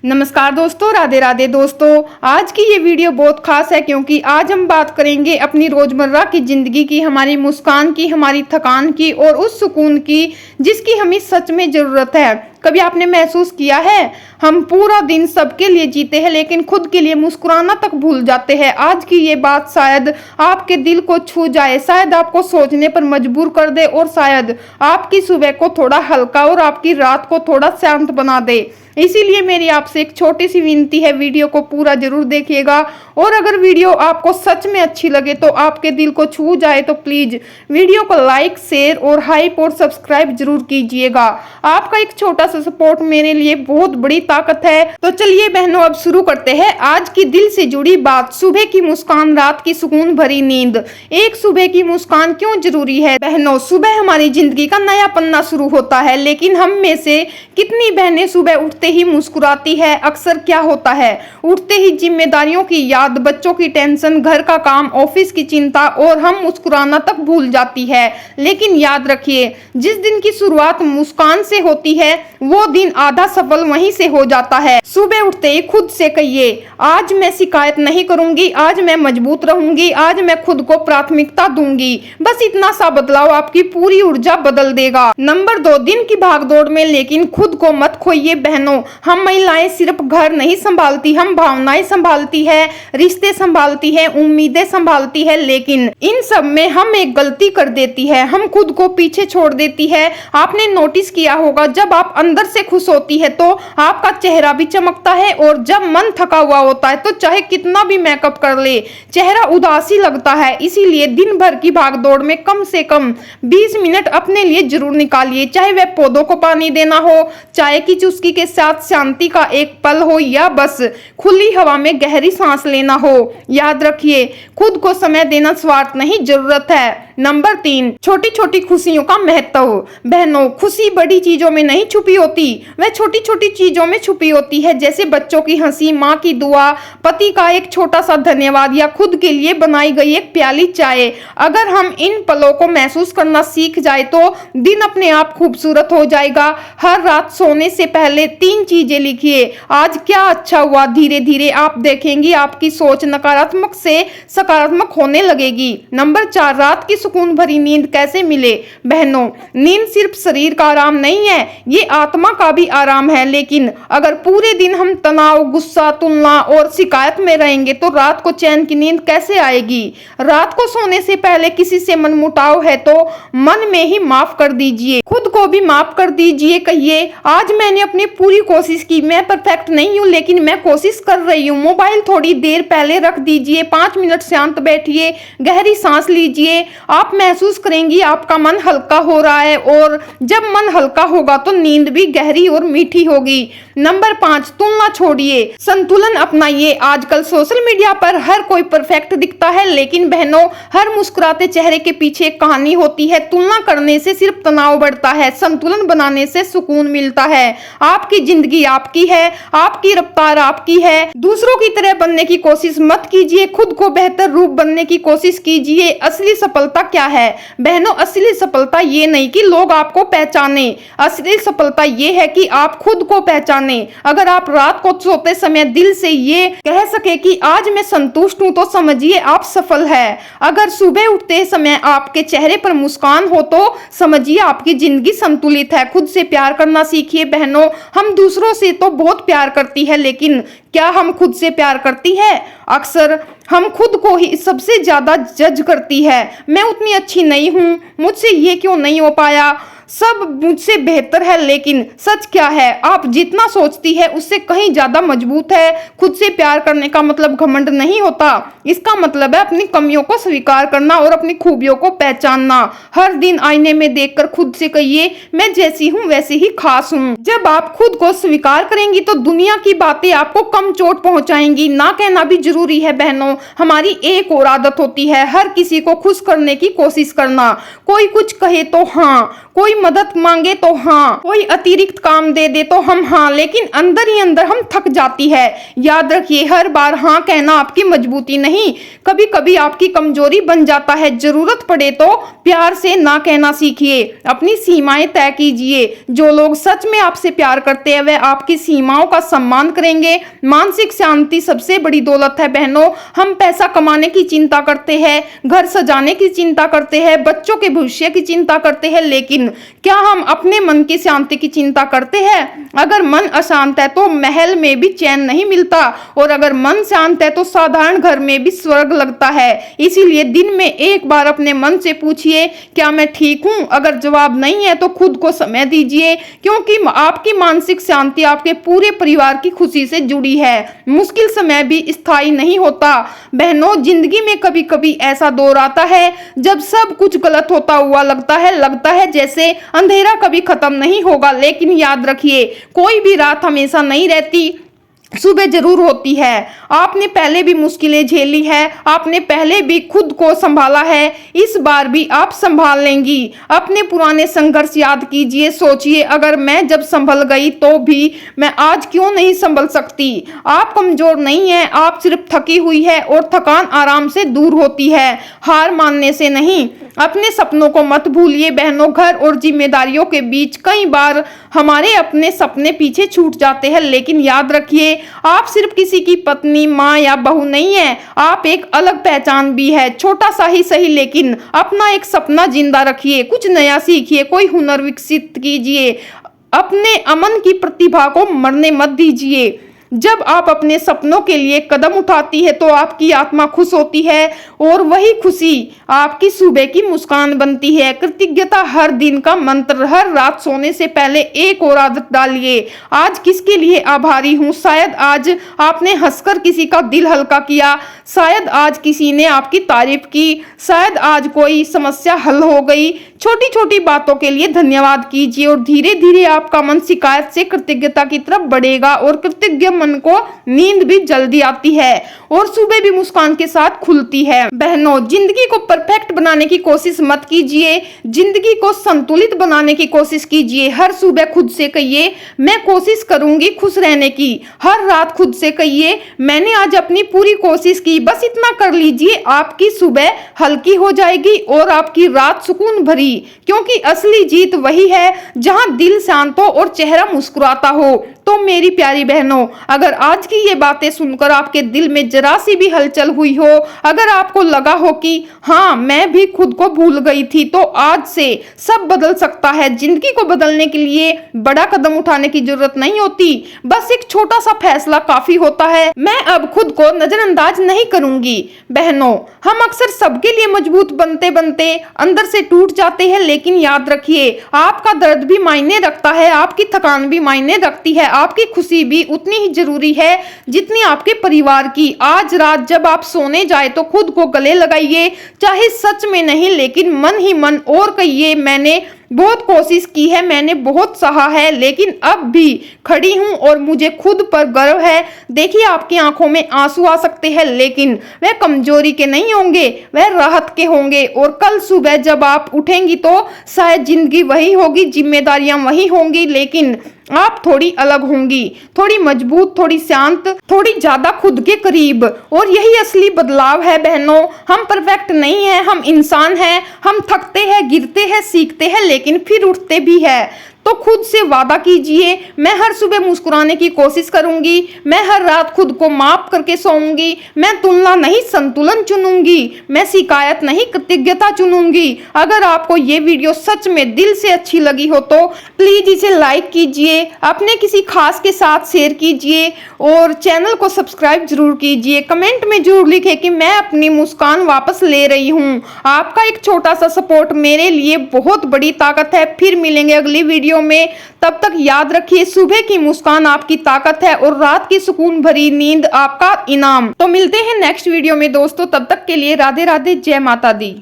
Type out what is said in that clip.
नमस्कार दोस्तों, राधे राधे दोस्तों। आज की ये वीडियो बहुत खास है क्योंकि आज हम बात करेंगे अपनी रोजमर्रा की जिंदगी की, हमारी मुस्कान की, हमारी थकान की और उस सुकून की जिसकी हमें सच में जरूरत है। कभी आपने महसूस किया है हम पूरा दिन सबके लिए जीते हैं लेकिन खुद के लिए मुस्कुराना तक भूल जाते हैं। आज की ये बात शायद आपके दिल को छू जाए, शायद आपको सोचने पर मजबूर कर दे और शायद आपकी सुबह को थोड़ा हल्का और आपकी रात को थोड़ा शांत बना दे। इसीलिए मेरी आपसे एक छोटी सी विनती है, वीडियो को पूरा जरूर देखिएगा और अगर वीडियो आपको सच में अच्छी लगे तो आपके दिल को छू जाए तो प्लीज वीडियो को लाइक, शेयर और हाइप और सब्सक्राइब जरूर कीजिएगा। आपका एक छोटा सा सपोर्ट मेरे लिए बहुत बड़ी ताकत है। तो चलिए बहनों, अब शुरू करते हैं आज की दिल से जुड़ी बात। सुबह की मुस्कान, रात की सुकून भरी नींद। एक सुबह की मुस्कान क्यों जरूरी है? बहनों, सुबह हमारी जिंदगी का नया पन्ना शुरू होता है, लेकिन हम में से कितनी बहनें सुबह उठते ही मुस्कुराती है? अक्सर क्या होता है, उठते ही जिम्मेदारियों की याद, बच्चों की टेंशन, घर का काम, ऑफिस की चिंता और हम मुस्कुराना तक भूल जाती है। लेकिन याद रखिए, जिस दिन की शुरुआत मुस्कान से होती है वो दिन आधा सफल वहीं से हो जाता है। सुबह उठते ही खुद से कहिए, आज मैं शिकायत नहीं करूंगी, आज मैं मजबूत रहूंगी, आज मैं खुद को प्राथमिकता दूंगी। बस इतना सा बदलाव आपकी पूरी ऊर्जा बदल देगा। नंबर 2, दिन की भागदौड़ में लेकिन खुद को मत खोइए। बहनों, हम महिलाएं सिर्फ घर नहीं संभालती, हम भावनाएं संभालती है, रिश्ते संभालती है, उम्मीदें संभालती है। लेकिन इन सब में हम एक गलती कर देती है, हम खुद को पीछे छोड़ देती है। आपने नोटिस किया होगा, जब आप अंदर से खुश होती है तो आपका चेहरा भी चमकता है और जब मन थका हुआ होता है तो चाहे कितना भी मेकअप कर ले चेहरा उदासी लगता है। इसीलिए दिन भर की भागदौड़ में कम से कम 20 मिनट अपने लिए जरूर निकालिए, चाहे वह पौधों को पानी देना हो, चाय की चुस्की के साथ शांति का एक पल हो या बस खुली हवा में गहरी सांस लेना हो। याद रखिए, खुद को समय देना स्वार्थ नहीं, जरूरत है। नंबर 3, छोटी छोटी खुशियों का महत्व। बहनों, खुशी बड़ी चीजों में नहीं छुपी होती, वह छोटी छोटी चीजों में छुपी होती है, जैसे बच्चों की हंसी, माँ की दुआ, पति का एक छोटा सा धन्यवाद या खुद के लिए बनाई गई एक प्याली चाय। अगर हम इन पलों को महसूस करना सीख जाए तो दिन अपने आप खूबसूरत हो जाएगा। हर रात सोने से पहले 3 चीजें लिखिए, आज क्या अच्छा हुआ। धीरे धीरे आप देखेंगी आपकी सोच नकारात्मक से सकारात्मक होने लगेगी। नंबर 4, रात की सुकून भरी नींद कैसे मिले? बहनों, नींद सिर्फ शरीर का आराम नहीं है, ये आत्मा का भी आराम है। लेकिन अगर पूरे दिन हम तनाव, गुस्सा, तुलना और शिकायत में रहेंगे तो रात को चैन की नींद कैसे आएगी? रात को सोने से पहले किसी से मनमुटाव है तो मन में ही माफ कर दीजिए, खुद को भी माफ कर दीजिए। कहिए, आज मैंने अपनी पूरी कोशिश की, मैं परफेक्ट नहीं हूँ लेकिन मैं कोशिश कर रही हूँ। मोबाइल थोड़ी देर पहले रख दीजिए, 5 मिनट शांत बैठिए, गहरी सांस लीजिए। आप महसूस करेंगी आपका मन हल्का हो रहा है और जब मन हल्का होगा तो नींद भी गहरी और मीठी होगी। नंबर 5, तुलना छोड़िए, संतुलन अपनाइए। आजकल सोशल मीडिया पर हर कोई परफेक्ट दिखता है, लेकिन बहनों, हर मुस्कुराते चेहरे के पीछे एक कहानी होती है। तुलना करने से सिर्फ तनाव बढ़ता है, संतुलन बनाने से सुकून मिलता है। आपकी जिंदगी आपकी है, आपकी रफ्तार आपकी है। दूसरों की तरह बनने की कोशिश मत कीजिए, खुद को बेहतर रूप बनने की कोशिश कीजिए। असली सफलता क्या है? बहनों, असली सफलता ये नहीं कि लोग आपको पहचाने, असली सफलता ये है कि आप खुद को पहचाने। अगर आप रात को सोते समय दिल से ये कह सके कि आज मैं संतुष्ट हूं तो समझिए आप सफल है। अगर सुबह उठते समय आपके चेहरे पर मुस्कान हो तो समझिए आपकी जिंदगी संतुलित है। खुद से प्यार करना सीखिए। बहनों, हम दूसरों से तो बहुत प्यार करती है, लेकिन क्या हम खुद से प्यार करती है? अक्सर हम खुद को ही सबसे ज्यादा जज करती है। मैं उतनी अच्छी नहीं हूँ, मुझसे ये क्यों नहीं हो पाया, सब मुझसे बेहतर है। लेकिन सच क्या है, आप जितना सोचती है उससे कहीं ज्यादा मजबूत है। खुद से प्यार करने का मतलब घमंड नहीं होता, इसका मतलब है अपनी कमियों को स्वीकार करना और अपनी खूबियों को पहचानना। हर दिन आईने में देखकर खुद से कहिए, मैं जैसी हूँ वैसे ही खास हूँ। जब आप खुद को स्वीकार करेंगी तो दुनिया की बातें आपको कम चोट पहुंचाएंगी। ना कहना भी जरूरी है। बहनों, हमारी एक और आदत होती है, हर किसी को खुश करने की कोशिश करना। कोई कुछ कहे तो हाँ, कोई कोई मदद मांगे तो हाँ, कोई अतिरिक्त काम दे दे तो हम हाँ, लेकिन अंदर ही अंदर हम थक जाती है। याद रखिए, हर बार हाँ कहना आपकी मजबूती नहीं, कभी कभी आपकी कमजोरी बन जाता है। जरूरत पड़े तो प्यार से ना कहना सीखिए, अपनी सीमाएं तय कीजिए। जो लोग सच में आपसे प्यार करते हैं वह आपकी सीमाओं का सम्मान करेंगे। मानसिक शांति सबसे बड़ी दौलत है बहनों। हम पैसा कमाने की चिंता करते हैं, घर सजाने की चिंता करते हैं, बच्चों के भविष्य की चिंता करते हैं, लेकिन क्या हम अपने मन की शांति की चिंता करते हैं? अगर मन अशांत है तो महल में भी चैन नहीं मिलता, और अगर मन शांत है तो साधारण घर में भी स्वर्ग लगता है। इसीलिए दिन में एक बार अपने मन से पूछिए, क्या मैं ठीक हूं? अगर जवाब नहीं है तो खुद को समय दीजिए, क्योंकि आपकी मानसिक शांति आपके पूरे परिवार की खुशी से जुड़ी है। मुश्किल समय भी स्थायी नहीं होता बहनों। जिंदगी में कभी कभी ऐसा दौर आता है जब सब कुछ गलत होता हुआ लगता है जैसे अंधेरा कभी खत्म नहीं होगा। लेकिन याद रखिए, कोई भी रात हमेशा नहीं रहती, सुबह जरूर होती है। आपने पहले भी मुश्किलें झेली है, आपने पहले भी खुद को संभाला है, इस बार भी आप संभाल लेंगी। अपने पुराने संघर्ष याद कीजिए, सोचिए, अगर मैं जब संभल गई तो भी मैं आज क्यों नहीं संभल सकती। आप कमजोर नहीं है, आप सिर्फ थकी हुई है, और थकान आराम से दूर होती है, हार मानने से नहीं। अपने सपनों को मत भूलिए बहनों। घर और जिम्मेदारियों के बीच कई बार हमारे अपने सपने पीछे छूट जाते हैं, लेकिन याद रखिए, आप सिर्फ किसी की पत्नी, माँ या बहू नहीं है, आप एक अलग पहचान भी है। छोटा सा ही सही, लेकिन अपना एक सपना जिंदा रखिए, कुछ नया सीखिए, कोई हुनर विकसित कीजिए, अपने अमन की प्रतिभा को मरने मत दीजिए। जब आप अपने सपनों के लिए कदम उठाती है तो आपकी आत्मा खुश होती है, और वही खुशी आपकी सुबह की मुस्कान बनती है। कृतज्ञता हर दिन का मंत्र। हर रात सोने से पहले एक और आदत डालिए, आज किसके लिए आभारी हूँ। शायद आज आपने हंसकर किसी का दिल हल्का किया, शायद आज किसी ने आपकी तारीफ की, शायद आज कोई समस्या हल हो गई। छोटी छोटी बातों के लिए धन्यवाद कीजिए, और धीरे धीरे आपका मन शिकायत से कृतज्ञता की तरफ बढ़ेगा, और कृतज्ञ मन को नींद भी जल्दी आती है, और सुबह भी मुस्कान के साथ खुलती है। बहनों, जिंदगी को परफेक्ट बनाने की कोशिश मत कीजिए, जिंदगी को संतुलित बनाने की कोशिश कीजिए। हर सुबह खुद से कहिए, मैं कोशिश करूंगी खुश रहने की। हर रात खुद से कहिए, मैंने आज अपनी पूरी कोशिश की। बस इतना कर लीजिए, आपकी सुबह हल्की हो जाएगी और आपकी रात सुकून भरी, क्योंकि असली जीत वही है जहां दिल शांत हो और चेहरा मुस्कुराता हो। तो मेरी प्यारी बहनों, अगर आज की ये बातें सुनकर आपके दिल में जरा सी भी हलचल हुई हो, अगर आपको लगा हो कि हाँ, मैं भी खुद को भूल गई थी, तो आज से सब बदल सकता है। जिंदगी को बदलने के लिए बड़ा कदम उठाने की जरूरत नहीं होती, बस एक छोटा सा फैसला काफी होता है। मैं अब खुद को नजरअंदाज नहीं करूंगी। बहनों, हम अक्सर सबके लिए मजबूत बनते बनते अंदर से टूट जाते हैं, लेकिन याद रखिए, आपका दर्द भी मायने रखता है, आपकी थकान भी मायने रखती है, आपकी खुशी भी उतनी ही जरूरी है जितनी आपके परिवार की। आज रात जब आप सोने जाए तो खुद को गले लगाइए, चाहे सच में नहीं लेकिन मन ही मन, और कहिए, मैंने बहुत कोशिश की है, मैंने बहुत सहा है, लेकिन अब भी खड़ी हूं और मुझे खुद पर गर्व है। देखिए, आपकी आंखों में आंसू आ सकते हैं, लेकिन वह कमजोरी के नहीं होंगे, वह राहत के होंगे। और कल सुबह जब आप उठेंगी तो शायद जिंदगी वही होगी, जिम्मेदारियां वही होंगी, लेकिन आप थोड़ी अलग होंगी, थोड़ी मजबूत, थोड़ी शांत, थोड़ी ज्यादा खुद के करीब। और यही असली बदलाव है बहनों। हम परफेक्ट नहीं हैं, हम इंसान हैं, हम थकते हैं, गिरते हैं, सीखते हैं, लेकिन फिर उठते भी हैं। तो खुद से वादा कीजिए, मैं हर सुबह मुस्कुराने की कोशिश करूंगी, मैं हर रात खुद को माफ करके सोऊंगी, मैं तुलना नहीं संतुलन चुनूंगी, मैं शिकायत नहीं कृतज्ञता चुनूंगी। अगर आपको ये वीडियो सच में दिल से अच्छी लगी हो तो प्लीज इसे लाइक कीजिए, अपने किसी खास के साथ शेयर कीजिए, और चैनल को सब्सक्राइब जरूर कीजिए। कमेंट में जरूर लिखें कि मैं अपनी मुस्कान वापस ले रही हूँ। आपका एक छोटा सा सपोर्ट मेरे लिए बहुत बड़ी ताकत है। फिर मिलेंगे अगली वीडियो में, तब तक याद रखिए, सुबह की मुस्कान आपकी ताकत है और रात की सुकून भरी नींद आपका इनाम। तो मिलते हैं नेक्स्ट वीडियो में दोस्तों, तब तक के लिए राधे राधे, जय माता दी।